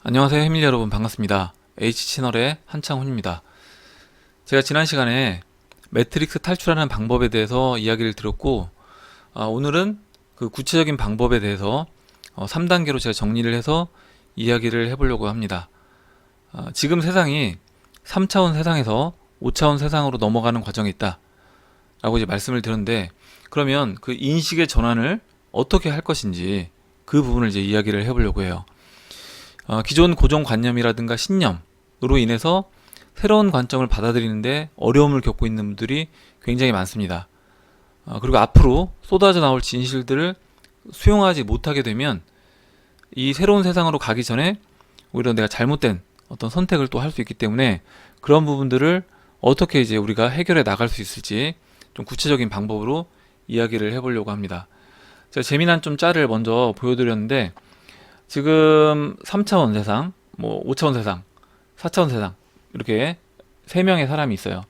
안녕하세요 해밀 여러분, 반갑습니다. H채널의 한창훈입니다. 제가 지난 시간에 매트릭스 탈출하는 방법에 대해서 이야기를 드렸고, 오늘은 그 구체적인 방법에 대해서 3단계로 제가 정리를 해서 이야기를 해보려고 합니다. 지금 세상이 3차원 세상에서 5차원 세상으로 넘어가는 과정에 있다 라고 이제 말씀을 드렸는데, 그러면 그 인식의 전환을 어떻게 할 것인지 그 부분을 이제 이야기를 해보려고 해요. 기존 고정관념이라든가 신념으로 인해서 새로운 관점을 받아들이는데 어려움을 겪고 있는 분들이 굉장히 많습니다. 그리고 앞으로 쏟아져 나올 진실들을 수용하지 못하게 되면 이 새로운 세상으로 가기 전에 오히려 내가 잘못된 어떤 선택을 또 할 수 있기 때문에, 그런 부분들을 어떻게 이제 우리가 해결해 나갈 수 있을지 좀 구체적인 방법으로 이야기를 해보려고 합니다. 제가 재미난 좀 짤을 먼저 보여드렸는데, 지금 3차원 세상, 5차원 세상, 4차원 세상, 이렇게 3명의 사람이 있어요.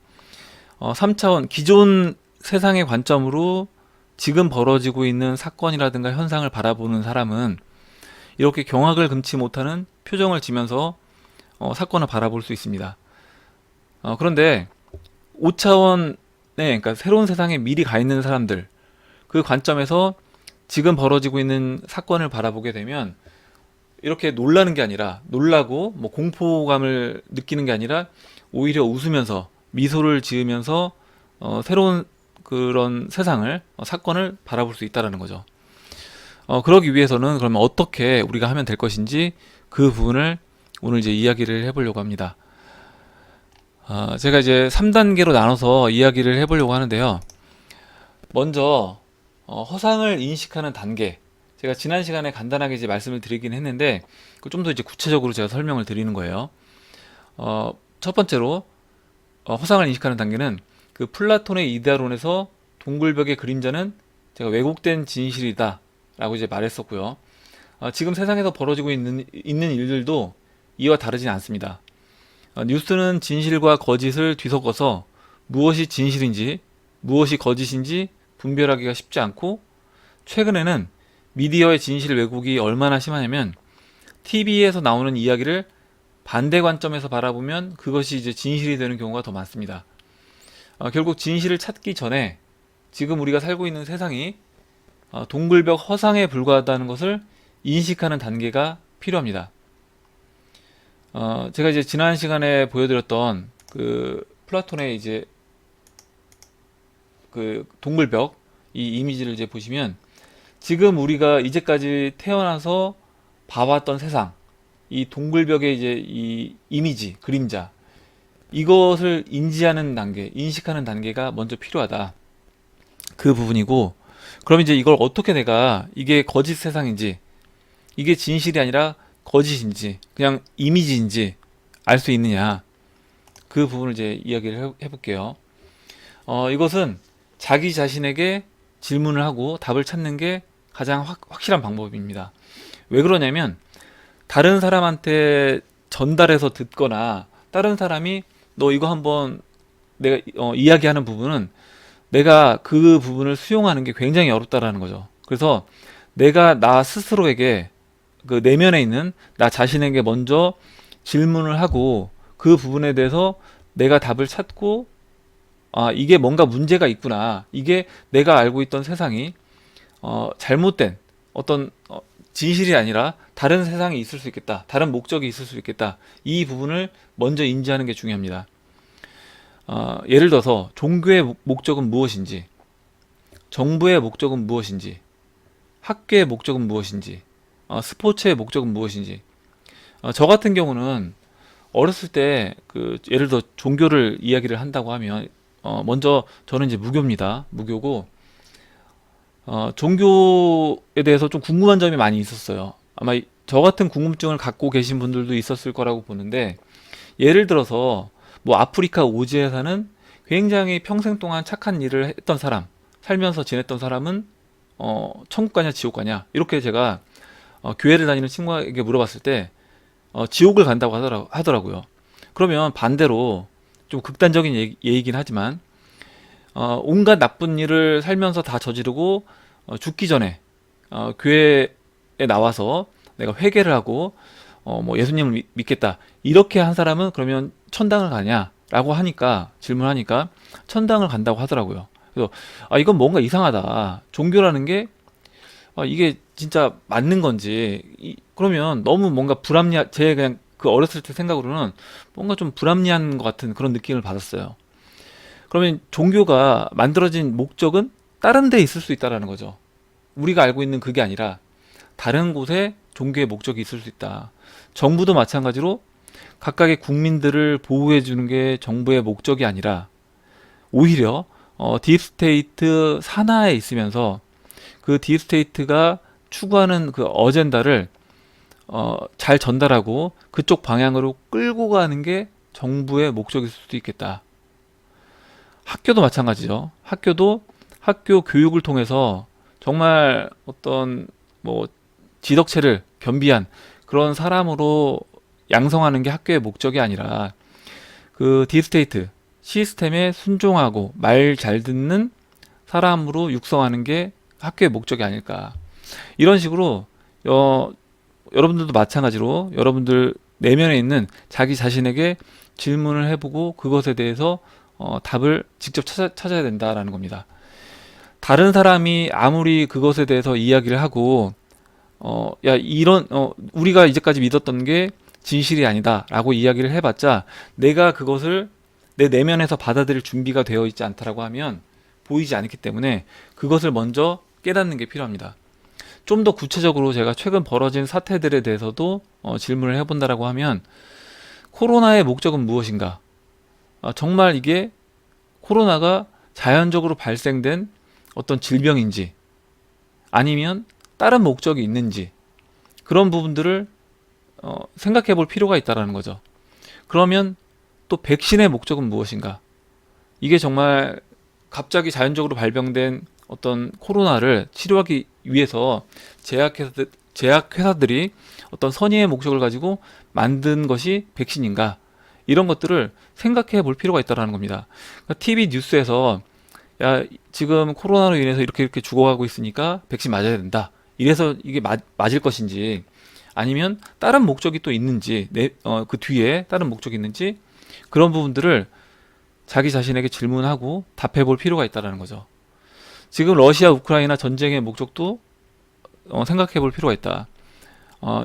3차원, 기존 세상의 관점으로 지금 벌어지고 있는 사건이라든가 현상을 바라보는 사람은 이렇게 경악을 금치 못하는 표정을 지면서 사건을 바라볼 수 있습니다. 그런데 5차원에, 그러니까 새로운 세상에 미리 가 있는 사람들, 그 관점에서 지금 벌어지고 있는 사건을 바라보게 되면 이렇게 놀라는 게 아니라, 놀라고 공포감을 느끼는 게 아니라 오히려 웃으면서 미소를 지으면서 새로운 그런 세상을, 사건을 바라볼 수 있다라는 거죠. 그러기 위해서는 그러면 어떻게 우리가 하면 될 것인지 그 부분을 오늘 이제 이야기를 해보려고 합니다. 제가 이제 3단계로 나눠서 이야기를 해보려고 하는데요. 먼저 허상을 인식하는 단계, 제가 지난 시간에 간단하게 이제 말씀을 드리긴 했는데 좀 더 이제 구체적으로 제가 설명을 드리는 거예요. 첫 번째로 허상을 인식하는 단계는 그 플라톤의 이데아론에서 동굴벽의 그림자는 제가 왜곡된 진실이다 라고 이제 말했었고요. 지금 세상에서 벌어지고 있는 일들도 이와 다르진 않습니다. 뉴스는 진실과 거짓을 뒤섞어서 무엇이 진실인지 무엇이 거짓인지 분별하기가 쉽지 않고, 최근에는 미디어의 진실 왜곡이 얼마나 심하냐면 TV에서 나오는 이야기를 반대 관점에서 바라보면 그것이 이제 진실이 되는 경우가 더 많습니다. 결국 진실을 찾기 전에 지금 우리가 살고 있는 세상이 동글벽 허상에 불과하다는 것을 인식하는 단계가 필요합니다. 제가 이제 지난 시간에 보여드렸던 그 플라톤의 이제 그 동글벽 이 이미지를 이제 보시면, 지금 우리가 이제까지 태어나서 봐왔던 세상, 이 동굴벽의 이제 이 이미지, 그림자, 이것을 인지하는 단계, 인식하는 단계가 먼저 필요하다. 그 부분이고, 그럼 이제 이걸 어떻게 내가 이게 거짓 세상인지, 이게 진실이 아니라 거짓인지, 그냥 이미지인지 알 수 있느냐. 그 부분을 이제 이야기를 해볼게요. 이것은 자기 자신에게 질문을 하고 답을 찾는 게 가장 확실한 방법입니다. 왜 그러냐면, 다른 사람한테 전달해서 듣거나 다른 사람이 너 이거 한번 내가 이야기하는 부분은 내가 그 부분을 수용하는 게 굉장히 어렵다라는 거죠. 그래서 내가 나 스스로에게, 그 내면에 있는 나 자신에게 먼저 질문을 하고 그 부분에 대해서 내가 답을 찾고, 이게 뭔가 문제가 있구나, 이게 내가 알고 있던 세상이 잘못된 어떤 진실이 아니라 다른 세상이 있을 수 있겠다, 다른 목적이 있을 수 있겠다, 이 부분을 먼저 인지하는 게 중요합니다. 예를 들어서 종교의 목적은 무엇인지, 정부의 목적은 무엇인지, 학교의 목적은 무엇인지, 스포츠의 목적은 무엇인지. 저 같은 경우는 어렸을 때 그 예를 들어 종교를 이야기를 한다고 하면 먼저 저는 이제 무교입니다. 무교고, 종교에 대해서 좀 궁금한 점이 많이 있었어요. 아마 저 같은 궁금증을 갖고 계신 분들도 있었을 거라고 보는데, 예를 들어서 아프리카 오지에 사는 굉장히 평생 동안 착한 일을 했던 사람, 살면서 지냈던 사람은 천국 가냐 지옥 가냐, 이렇게 제가 교회를 다니는 친구에게 물어봤을 때 지옥을 간다고 하더라고요. 그러면 반대로 좀 극단적인 예이긴 하지만, 온갖 나쁜 일을 살면서 다 저지르고 죽기 전에 교회에 나와서 내가 회개를 하고 뭐 예수님을 믿겠다. 이렇게 한 사람은 그러면 천당을 가냐라고 하니까 질문하니까 천당을 간다고 하더라고요. 그래서 이건 뭔가 이상하다. 종교라는 게 이게 진짜 맞는 건지 그러면 너무 뭔가 불합리한 제 그냥 그 어렸을 때 생각으로는 뭔가 좀 불합리한 것 같은 그런 느낌을 받았어요. 그러면 종교가 만들어진 목적은 다른 데 있을 수 있다라는 거죠. 우리가 알고 있는 그게 아니라 다른 곳에 종교의 목적이 있을 수 있다. 정부도 마찬가지로 각각의 국민들을 보호해 주는 게 정부의 목적이 아니라 오히려 딥스테이트 산하에 있으면서 그 딥스테이트가 추구하는 그 어젠다를 잘 전달하고 그쪽 방향으로 끌고 가는 게 정부의 목적일 수도 있겠다. 학교도 마찬가지죠. 학교도 학교 교육을 통해서 정말 어떤 뭐 지덕체를 겸비한 그런 사람으로 양성하는 게 학교의 목적이 아니라 그 딥스테이트 시스템에 순종하고 말 잘 듣는 사람으로 육성하는 게 학교의 목적이 아닐까. 이런 식으로 여러분들도 마찬가지로 여러분들 내면에 있는 자기 자신에게 질문을 해보고 그것에 대해서 답을 직접 찾아야 된다라는 겁니다. 다른 사람이 아무리 그것에 대해서 이야기를 하고 야 이런 우리가 이제까지 믿었던 게 진실이 아니다라고 이야기를 해봤자 내가 그것을 내 내면에서 받아들일 준비가 되어 있지 않다라고 하면 보이지 않기 때문에 그것을 먼저 깨닫는 게 필요합니다. 좀 더 구체적으로 제가 최근 벌어진 사태들에 대해서도 질문을 해본다라고 하면 코로나의 목적은 무엇인가? 정말 이게 코로나가 자연적으로 발생된 어떤 질병인지 아니면 다른 목적이 있는지 그런 부분들을 생각해 볼 필요가 있다는 거죠. 그러면 또 백신의 목적은 무엇인가? 이게 정말 갑자기 자연적으로 발병된 어떤 코로나를 치료하기 위해서 제약회사들이 어떤 선의의 목적을 가지고 만든 것이 백신인가? 이런 것들을 생각해 볼 필요가 있다는 겁니다. 그러니까 TV 뉴스에서 야 지금 코로나로 인해서 이렇게 죽어가고 있으니까 백신 맞아야 된다. 이래서 이게 맞을 것인지 아니면 다른 목적이 또 있는지 그 뒤에 다른 목적이 있는지 그런 부분들을 자기 자신에게 질문하고 답해 볼 필요가 있다는 거죠. 지금 러시아 우크라이나 전쟁의 목적도 생각해 볼 필요가 있다.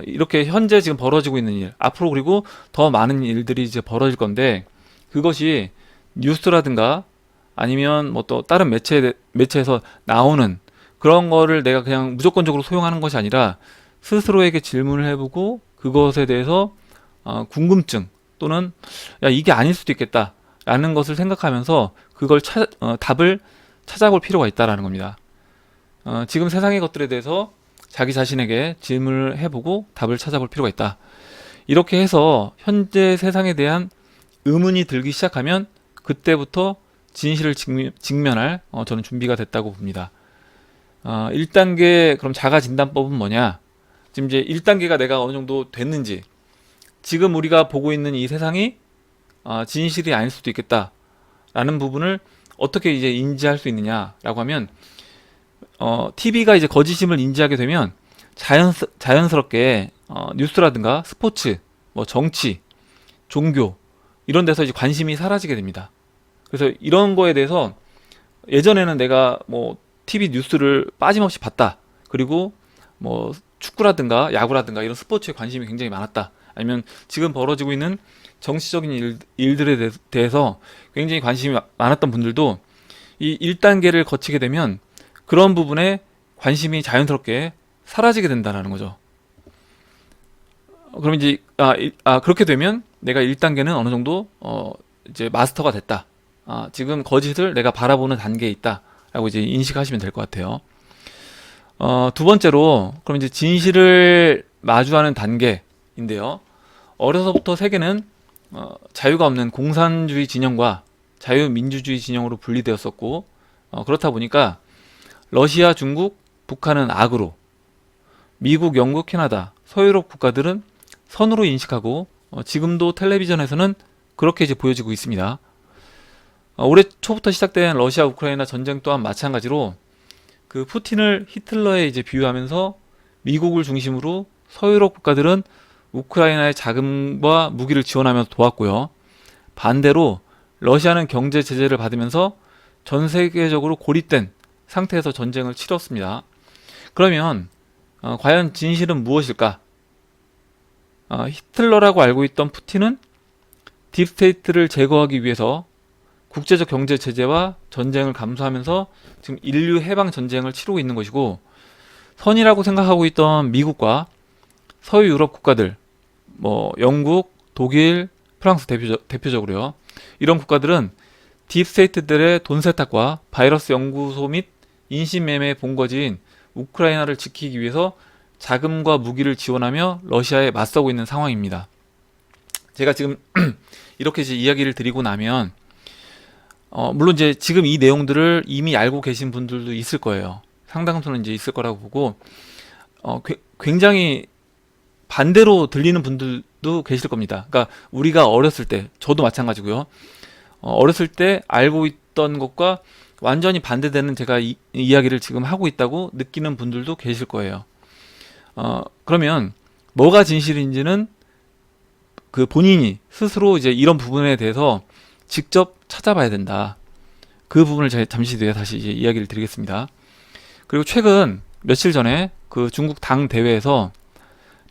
이렇게 현재 지금 벌어지고 있는 일, 앞으로 그리고 더 많은 일들이 이제 벌어질 건데 그것이 뉴스라든가 아니면 뭐 또 다른 매체에서 나오는 그런 거를 내가 그냥 무조건적으로 소용하는 것이 아니라 스스로에게 질문을 해보고 그것에 대해서 궁금증 또는 야 이게 아닐 수도 있겠다 라는 것을 생각하면서 그걸 답을 찾아볼 필요가 있다라는 겁니다. 지금 세상의 것들에 대해서 자기 자신에게 질문을 해보고 답을 찾아볼 필요가 있다. 이렇게 해서 현재 세상에 대한 의문이 들기 시작하면 그때부터 진실을 직면할 저는 준비가 됐다고 봅니다. 1단계 그럼 자가진단법은 뭐냐? 지금 이제 1단계가 내가 어느 정도 됐는지 지금 우리가 보고 있는 이 세상이 진실이 아닐 수도 있겠다 라는 부분을 어떻게 이제 인지할 수 있느냐라고 하면 TV가 이제 거짓임을 인지하게 되면 자연스럽게 뉴스라든가 스포츠, 뭐 정치, 종교 이런 데서 이제 관심이 사라지게 됩니다. 그래서 이런 거에 대해서 예전에는 내가 뭐 TV 뉴스를 빠짐없이 봤다. 그리고 뭐 축구라든가 야구라든가 이런 스포츠에 관심이 굉장히 많았다. 아니면 지금 벌어지고 있는 정치적인 일들에 대해서 굉장히 관심이 많았던 분들도 이 1단계를 거치게 되면 그런 부분에 관심이 자연스럽게 사라지게 된다는 거죠. 그럼 이제 그렇게 되면 내가 1단계는 어느 정도 이제 마스터가 됐다. 지금 거짓을 내가 바라보는 단계에 있다. 라고 이제 인식하시면 될 것 같아요. 두 번째로 그럼 이제 진실을 마주하는 단계인데요. 어려서부터 세계는 자유가 없는 공산주의 진영과 자유민주주의 진영으로 분리되었었고 그렇다 보니까 러시아, 중국, 북한은 악으로 미국, 영국, 캐나다, 서유럽 국가들은 선으로 인식하고 지금도 텔레비전에서는 그렇게 이제 보여지고 있습니다. 올해 초부터 시작된 러시아 우크라이나 전쟁 또한 마찬가지로 그 푸틴을 히틀러에 이제 비유하면서 미국을 중심으로 서유럽 국가들은 우크라이나의 자금과 무기를 지원하면서 도왔고요. 반대로 러시아는 경제 제재를 받으면서 전 세계적으로 고립된 상태에서 전쟁을 치렀습니다. 그러면 과연 진실은 무엇일까? 히틀러라고 알고 있던 푸틴은 딥스테이트를 제거하기 위해서 국제적 경제 제재와 전쟁을 감수하면서 지금 인류 해방 전쟁을 치르고 있는 것이고, 선이라고 생각하고 있던 미국과 서유 유럽 국가들, 뭐 영국, 독일, 프랑스 대표적으로요. 이런 국가들은 딥스테이트들의 돈 세탁과 바이러스 연구소 및 인신매매 본거지인 우크라이나를 지키기 위해서 자금과 무기를 지원하며 러시아에 맞서고 있는 상황입니다. 제가 지금 이렇게 이제 이야기를 드리고 나면 물론 이제 지금 이 내용들을 이미 알고 계신 분들도 있을 거예요. 상당수는 이제 있을 거라고 보고 굉장히 반대로 들리는 분들도 계실 겁니다. 그러니까 우리가 어렸을 때, 저도 마찬가지고요. 어렸을 때 알고 있던 것과 완전히 반대되는 제가 이야기를 지금 하고 있다고 느끼는 분들도 계실 거예요. 그러면 뭐가 진실인지는 그 본인이 스스로 이제 이런 부분에 대해서 직접 찾아봐야 된다. 그 부분을 제가 잠시 뒤에 다시 이제 이야기를 드리겠습니다. 그리고 최근 며칠 전에 그 중국 당 대회에서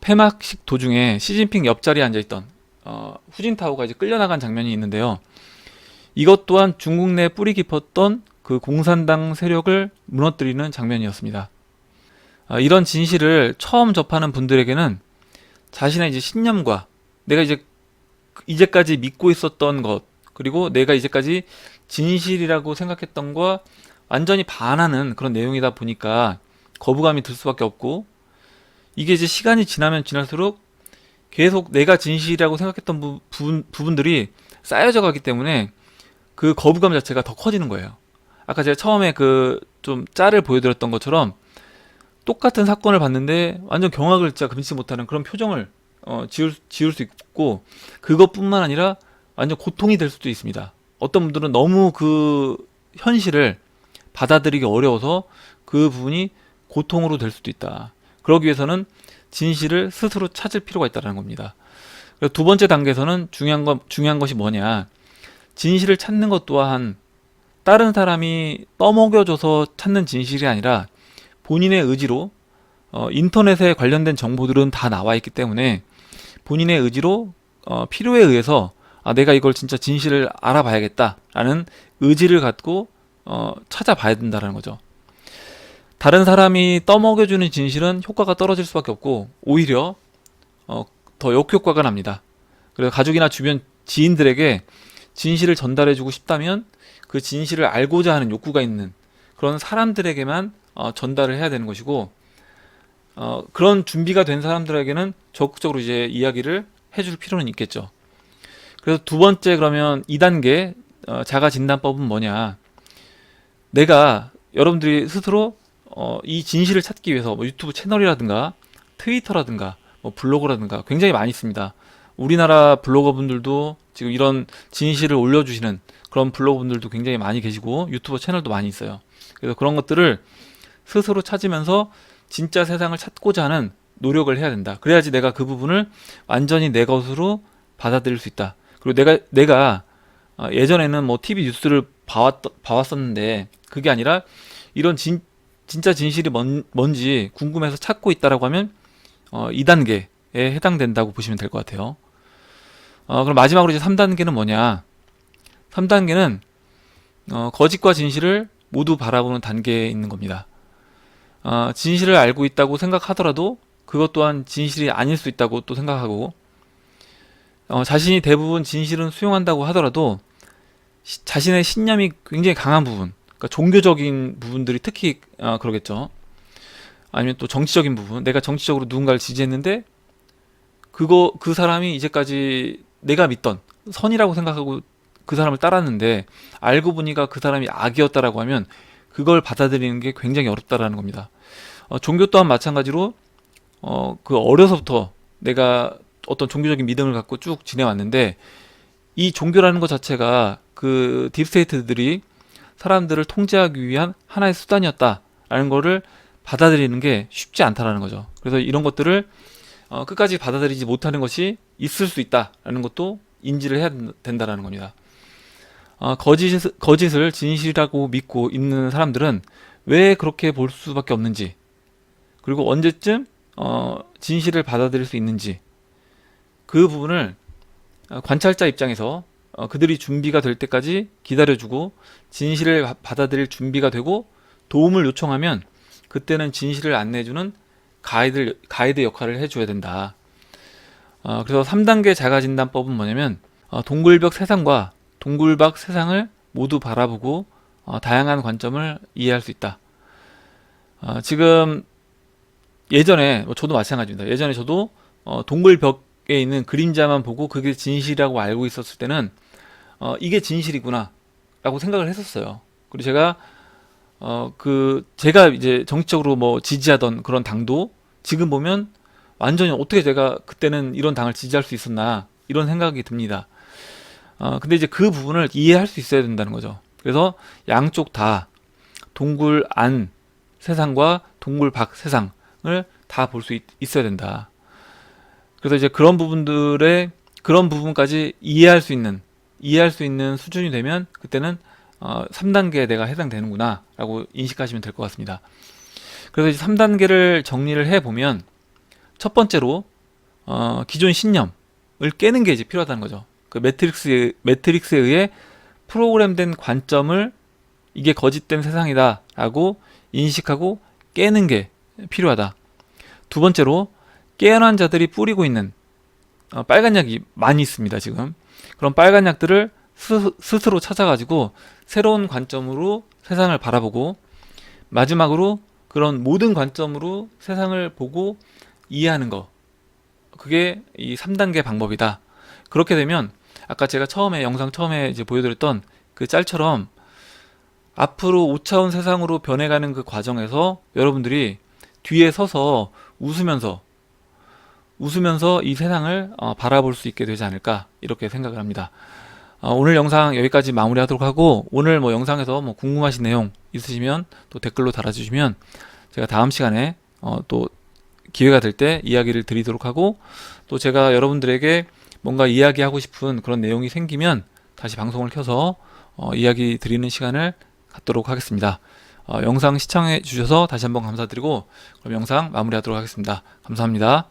폐막식 도중에 시진핑 옆자리에 앉아있던 후진타오가 이제 끌려나간 장면이 있는데요. 이것 또한 중국 내 뿌리 깊었던 그 공산당 세력을 무너뜨리는 장면이었습니다. 이런 진실을 처음 접하는 분들에게는 자신의 이제 신념과 내가 이제까지 믿고 있었던 것, 그리고 내가 이제까지 진실이라고 생각했던 것과 완전히 반하는 그런 내용이다 보니까 거부감이 들 수밖에 없고, 이게 이제 시간이 지나면 지날수록 계속 내가 진실이라고 생각했던 부분들이 쌓여져 가기 때문에 그 거부감 자체가 더 커지는 거예요. 아까 제가 처음에 그 좀 짤을 보여드렸던 것처럼 똑같은 사건을 봤는데 완전 경악을 진짜 금치 못하는 그런 표정을 지을 수 있고, 그것뿐만 아니라 완전 고통이 될 수도 있습니다. 어떤 분들은 너무 그 현실을 받아들이기 어려워서 그 부분이 고통으로 될 수도 있다. 그러기 위해서는 진실을 스스로 찾을 필요가 있다는 겁니다. 그리고 두 번째 단계에서는 중요한 것이 뭐냐. 진실을 찾는 것 또한 다른 사람이 떠먹여줘서 찾는 진실이 아니라 본인의 의지로, 인터넷에 관련된 정보들은 다 나와 있기 때문에 본인의 의지로 필요에 의해서 내가 이걸 진짜 진실을 알아봐야겠다라는 의지를 갖고 찾아봐야 된다는 거죠. 다른 사람이 떠먹여주는 진실은 효과가 떨어질 수밖에 없고 오히려 더 역효과가 납니다. 그래서 가족이나 주변 지인들에게 진실을 전달해주고 싶다면 그 진실을 알고자 하는 욕구가 있는 그런 사람들에게만 전달을 해야 되는 것이고, 그런 준비가 된 사람들에게는 적극적으로 이제 이야기를 해줄 필요는 있겠죠. 그래서 두 번째, 그러면 2단계 자가 진단법은 뭐냐. 내가 여러분들이 스스로 이 진실을 찾기 위해서 뭐 유튜브 채널이라든가 트위터라든가 뭐 블로그라든가 굉장히 많이 있습니다. 우리나라 블로거분들도 지금 이런 진실을 올려주시는 그런 블로거분들도 굉장히 많이 계시고 유튜버 채널도 많이 있어요. 그래서 그런 것들을 스스로 찾으면서 진짜 세상을 찾고자 하는 노력을 해야 된다. 그래야지 내가 그 부분을 완전히 내 것으로 받아들일 수 있다. 그리고 내가 예전에는 뭐 TV 뉴스를 봐왔었는데 그게 아니라 이런 진짜 진실이 뭔지 궁금해서 찾고 있다라고 하면 2단계에 해당된다고 보시면 될 것 같아요. 그럼 마지막으로 이제 3단계는 뭐냐? 3단계는 거짓과 진실을 모두 바라보는 단계에 있는 겁니다. 진실을 알고 있다고 생각하더라도 그것 또한 진실이 아닐 수 있다고 또 생각하고, 자신이 대부분 진실은 수용한다고 하더라도 자신의 신념이 굉장히 강한 부분, 그러니까 종교적인 부분들이 특히 그러겠죠. 아니면 또 정치적인 부분, 내가 정치적으로 누군가를 지지했는데 그 사람이 이제까지 내가 믿던 선이라고 생각하고 그 사람을 따랐는데 알고 보니까 그 사람이 악이었다라고 하면 그걸 받아들이는 게 굉장히 어렵다라는 겁니다. 종교 또한 마찬가지로 그 어려서부터 내가 어떤 종교적인 믿음을 갖고 쭉 지내왔는데 이 종교라는 것 자체가 그 딥스테이트들이 사람들을 통제하기 위한 하나의 수단이었다라는 거를 받아들이는 게 쉽지 않다라는 거죠. 그래서 이런 것들을 끝까지 받아들이지 못하는 것이 있을 수 있다라는 것도 인지를 해야 된다라는 겁니다. 거짓을 진실이라고 믿고 있는 사람들은 왜 그렇게 볼 수밖에 없는지, 그리고 언제쯤 진실을 받아들일 수 있는지, 그 부분을 관찰자 입장에서 그들이 준비가 될 때까지 기다려주고, 진실을 받아들일 준비가 되고 도움을 요청하면 그때는 진실을 안내해주는 가이드 역할을 해줘야 된다. 그래서 3단계 자가진단법은 뭐냐면, 동굴벽 세상과 동굴박 세상을 모두 바라보고 다양한 관점을 이해할 수 있다. 지금 예전에 저도 마찬가지입니다. 예전에 저도 동굴벽에 있는 그림자만 보고 그게 진실이라고 알고 있었을 때는 이게 진실이구나 라고 생각을 했었어요. 그리고 제가 이제 정치적으로 뭐 지지하던 그런 당도 지금 보면 완전히 어떻게 제가 그때는 이런 당을 지지할 수 있었나, 이런 생각이 듭니다. 근데 이제 그 부분을 이해할 수 있어야 된다는 거죠. 그래서 양쪽 다 동굴 안 세상과 동굴 밖 세상을 다 볼 수 있어야 된다. 그래서 이제 그런 부분까지 이해할 수 있는 수준이 되면 그때는 3단계에 내가 해당되는구나 라고 인식하시면 될 것 같습니다. 그래서 이제 3단계를 정리를 해보면, 첫 번째로 기존 신념을 깨는 게 이제 필요하다는 거죠. 그 매트릭스에 의해 프로그램된 관점을 이게 거짓된 세상이다 라고 인식하고 깨는 게 필요하다. 두 번째로, 깨어난 자들이 뿌리고 있는 빨간 약이 많이 있습니다. 지금 그런 빨간 약들을 스스로 찾아가지고 새로운 관점으로 세상을 바라보고, 마지막으로 그런 모든 관점으로 세상을 보고 이해하는 거, 그게 이 3단계 방법이다. 그렇게 되면 아까 제가 영상 처음에 이제 보여드렸던 그 짤처럼 앞으로 5차원 세상으로 변해가는 그 과정에서 여러분들이 뒤에 서서 웃으면서 이 세상을 바라볼 수 있게 되지 않을까, 이렇게 생각을 합니다. 오늘 영상 여기까지 마무리하도록 하고, 오늘 뭐 영상에서 뭐 궁금하신 내용 있으시면 또 댓글로 달아주시면 제가 다음 시간에 또 기회가 될 때 이야기를 드리도록 하고, 또 제가 여러분들에게 뭔가 이야기하고 싶은 그런 내용이 생기면 다시 방송을 켜서 이야기 드리는 시간을 갖도록 하겠습니다. 영상 시청해 주셔서 다시 한번 감사드리고, 그럼 영상 마무리하도록 하겠습니다. 감사합니다.